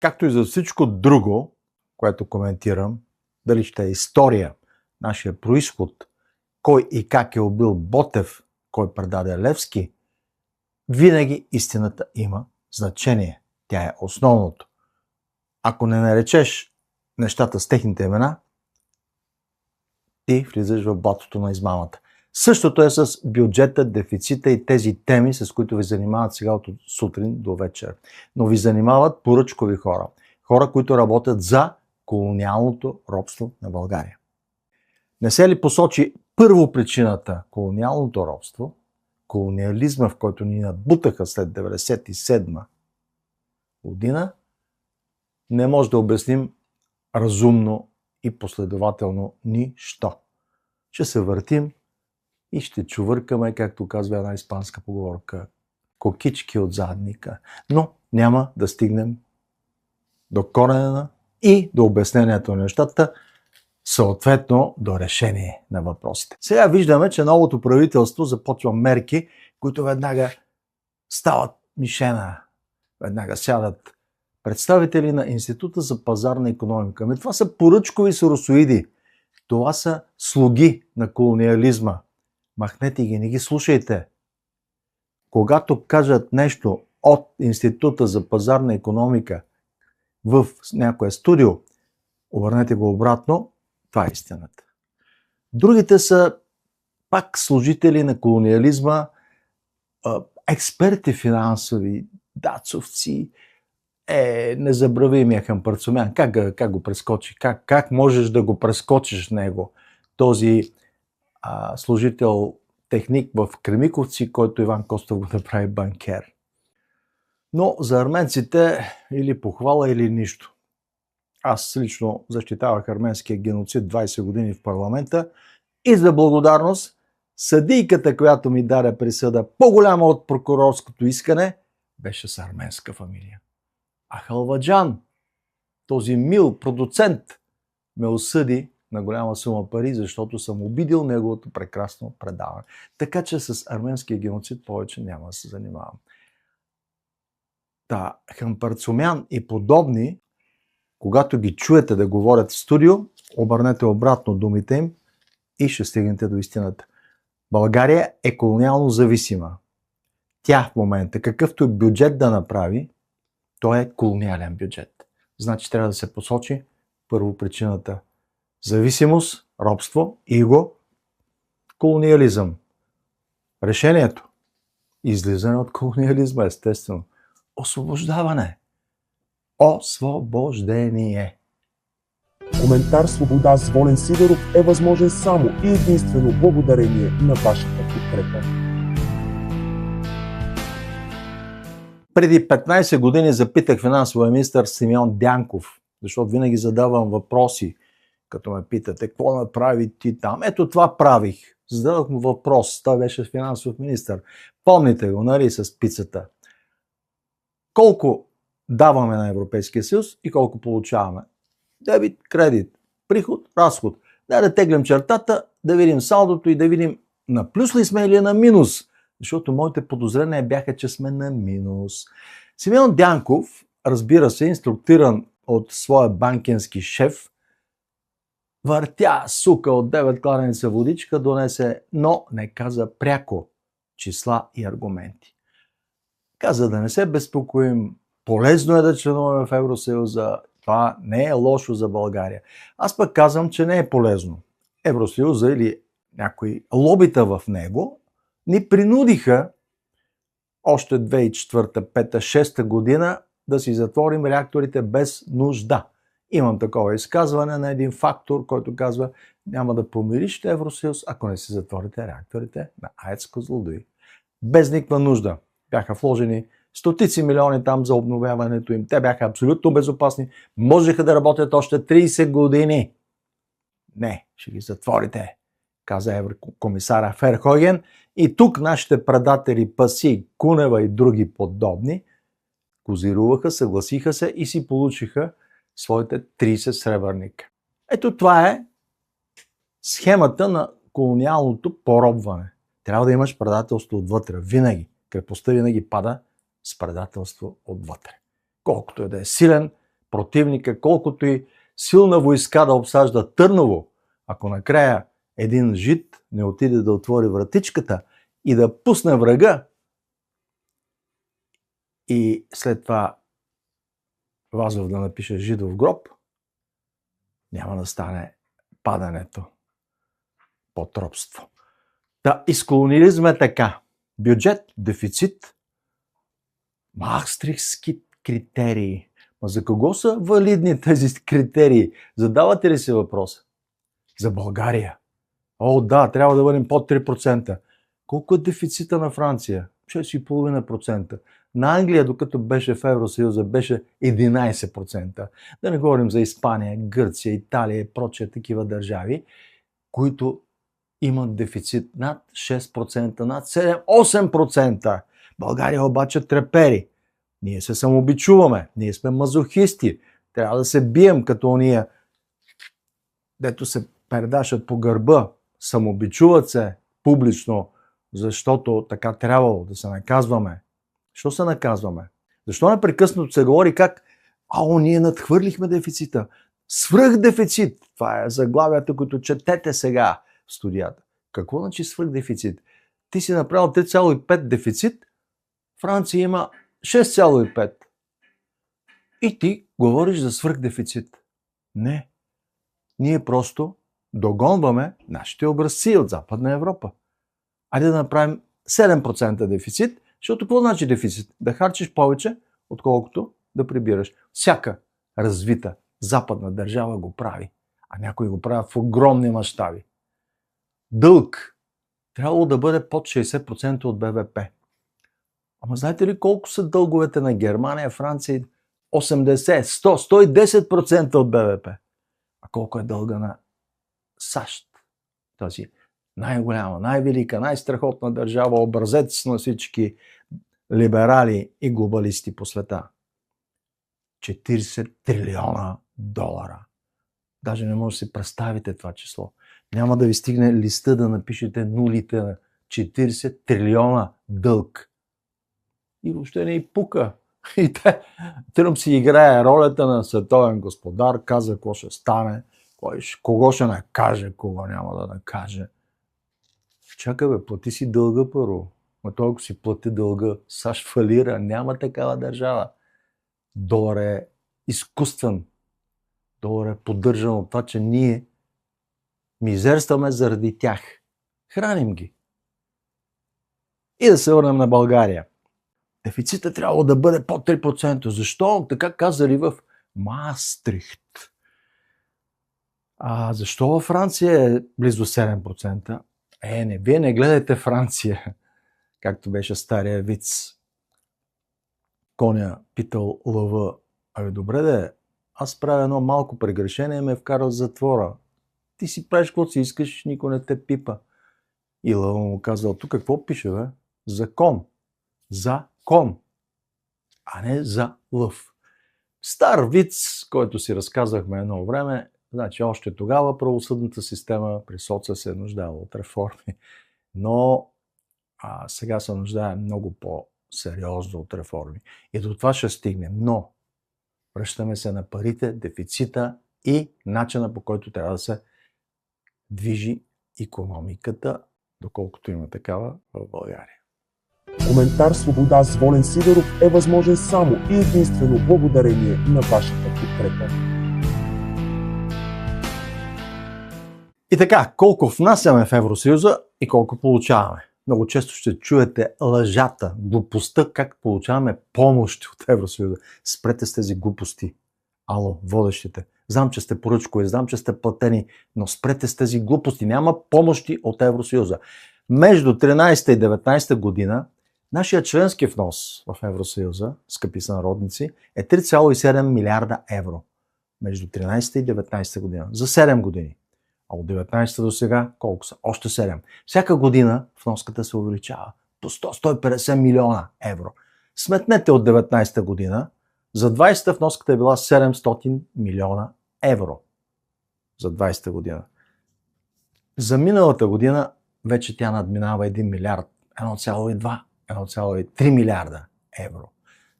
Както и за всичко друго, което коментирам, дали ще е история, нашия произход, кой и как е убил Ботев, кой предаде Левски, винаги истината има значение. Тя е основното. Ако не наречеш нещата с техните имена, ти влизаш в блатото на измамата. Същото е с бюджета, дефицита и тези теми, с които ви занимават сега от сутрин до вечер. Но ви занимават поръчкови хора. Хора, които работят за колониалното робство на България. Не се ли посочи първо причината колониалното робство, колониализма, в който ни надбутаха след 1997 година, не може да обясним разумно и последователно нищо. Ще се въртим и ще чувъркаме, както казва една испанска поговорка, кокички от задника. Но няма да стигнем до корена и до обяснението на нещата, съответно до решение на въпросите. Сега виждаме, че новото правителство започва мерки, които веднага стават мишена, веднага сядат представители на Института за пазарна икономика. Това са поръчкови соросоиди. Това са слуги на колониализма. Махнете ги, не ги слушайте. Когато кажат нещо от Института за пазарна икономика в някое студио, обърнете го обратно, това е истината. Другите са пак служители на колониализма, експерти финансови, дацовци, незабравимия Хампарцумян. Как го прескочи? Как можеш да го прескочиш него? Този служител, техник в Кремиковци, който Иван Костов го направи банкер. Но за арменците или похвала, или нищо. Аз лично защитавах арменския геноцид 20 години в парламента и за благодарност съдийката, която ми даде присъда по-голяма от прокурорското искане, беше с арменска фамилия. А Халваджан, този мил продуцент, ме осъди на голяма сума пари, защото съм обидил неговото прекрасно предаване. Така че с арменския геноцид повече няма да се занимавам. Хампарцумян и подобни, когато ги чуете да говорят в студио, обърнете обратно думите им и ще стигнете до истината. България е колониално зависима. Тя в момента, какъвто е бюджет да направи, той е колониален бюджет. Значи трябва да се посочи първо причината. Зависимост, робство, иго, колониализъм. Решението. Излизане от колониализма, естествено. Освобождаване. Освобождение. Коментар Свобода с Волен Сидеров е възможен само и единствено благодарение на вашата подкрепа. Преди 15 години запитах финансовия министър Симеон Дянков, защото винаги задавам въпроси, като ме питате, какво направи ти там? Ето това правих. Зададох му въпрос. Той беше финансов министър. Помните го, нали, с пицата. Колко даваме на Европейския съюз и колко получаваме? Дебит, кредит, приход, разход. Да теглим чертата, да видим салдото и да видим на плюс ли сме или на минус. Защото моите подозрения бяха, че сме на минус. Симеон Дянков, разбира се, инструктиран от своя банкенски шеф, въртя сука от 9 кладенеца водичка, донесе, но не каза пряко числа и аргументи. Каза да не се безпокоим, полезно е да членуваме в Евросъюза, това не е лошо за България. Аз пък казвам, че не е полезно. Евросъюза или някои лобита в него ни принудиха още 2004, 2005, 2006 година да си затворим реакторите без нужда. Имам такова изказване на един фактор, който казва, няма да помириш Евросъюз, ако не си затворите реакторите на АЕЦ Козлодуй. Без никаква нужда. Бяха вложени стотици милиони там за обновяването им. Те бяха абсолютно безопасни. Можеха да работят още 30 години. Не, ще ги затворите, каза еврокомисара Ферхойген. И тук нашите предатели Паси, Кунева и други подобни козируваха, съгласиха се и си получиха своите 30 сребърника. Ето това е схемата на колониалното поробване. Трябва да имаш предателство отвътре. Винаги. Крепостта винаги пада с предателство отвътре. Колкото е да е силен, противника, колкото и силна войска да обсажда Търново, ако накрая един жид не отиде да отвори вратичката и да пусне врага, и след това Вазов да напише Жидов гроб, няма да стане падането под робство. Та и с колониализма е така. Бюджет, дефицит, Маастрихтски критерии. Ма за кого са валидни тези критерии? Задавате ли си въпроса? За България. О, да, трябва да бъдем под 3%. Колко е дефицита на Франция? 6,5%. На Англия, докато беше в Евросъюза, беше 11%. Да не говорим за Испания, Гърция, Италия и прочие такива държави, които имат дефицит над 6%, над 7-8%. България обаче трепери. Ние се самобичуваме, ние сме мазохисти. Трябва да се бием като ония, дето се пердашат по гърба, самобичуват се публично, защото така трябвало да се наказваме. Защо се наказваме? Защо непрекъснато се говори как ние надхвърлихме дефицита? Свръхдефицит! Това е заглавията, които четете сега в студията. Какво значи свръхдефицит? Ти си направил 3,5 дефицит, Франция има 6,5. И ти говориш за свръхдефицит. Не. Ние просто догонваме нашите образци от Западна Европа. Айде да направим 7% дефицит, защото какво значи дефицит? Да харчиш повече, отколкото да прибираш. Всяка развита западна държава го прави, а някои го правят в огромни мащаби. Дълг трябвало да бъде под 60% от БВП. Ама знаете ли колко са дълговете на Германия, Франция? 80, 100, 110% от БВП. А колко е дълга на САЩ? Тази най-голяма, най-велика, най-страхотна държава, образец на всички либерали и глобалисти по света. 40 трилиона долара. Даже не може да си представите това число. Няма да ви стигне листа да напишете нулите на 40 трилиона дълг. И въобще не и пука. И Тръмп си играе ролята на световен господар, каза какво ще стане, кого ще накаже, кого няма да накаже. Чакай бе, плати си дълга първо. Но той ако си плати дълга, САЩ фалира, няма такава държава. Долар е изкуствен. Долар е поддържан от това, че ние мизерстваме заради тях. Храним ги. И да се върнем на България. Дефицитът трябвало да бъде под 3%. Защо? Така казали в Маастрихт. Защо във Франция е близо 7%? Вие не гледайте Франция, както беше стария виц. Коня питал лъва, добре де, аз правя едно малко прегрешение и ме вкарал в затвора. Ти си правиш каквото си искаш, никой не те пипа. И лъва му казал, тук какво пише, бе? Закон. Закон. А не за лъв. Стар виц, който си разказахме едно време, значи още тогава правосъдната система при соца се е нуждала от реформи, но сега се нуждае много по-сериозно от реформи. И до това ще стигнем. Но връщаме се на парите, дефицита и начина, по който трябва да се движи икономиката, доколкото има такава в България. Коментар Свобода с Волен Сидеров е възможен само и единствено благодарение на вашата подкрепа. И така, колко внасяме в Евросъюза и колко получаваме? Много често ще чуете лъжата, глупостта, как получаваме помощи от Евросъюза. Спрете с тези глупости. Ало, водещите. Знам, че сте поръчкови, знам, че сте платени, но спрете с тези глупости. Няма помощи от Евросъюза. Между 13 и 19 година нашия членски внос в Евросъюза, скъпи сънародници, е 3,7 милиарда евро. Между 13 и 19 година. За 7 години. А от 19 до сега колко са? Още 7. Всяка година вноската се увеличава по 100-150 милиона евро. Сметнете от 19 година, за 20-та вноската е била 700 милиона евро. За 20-та година. За миналата година вече тя надминава 1 милиард, 1,2, 1,3 милиарда евро.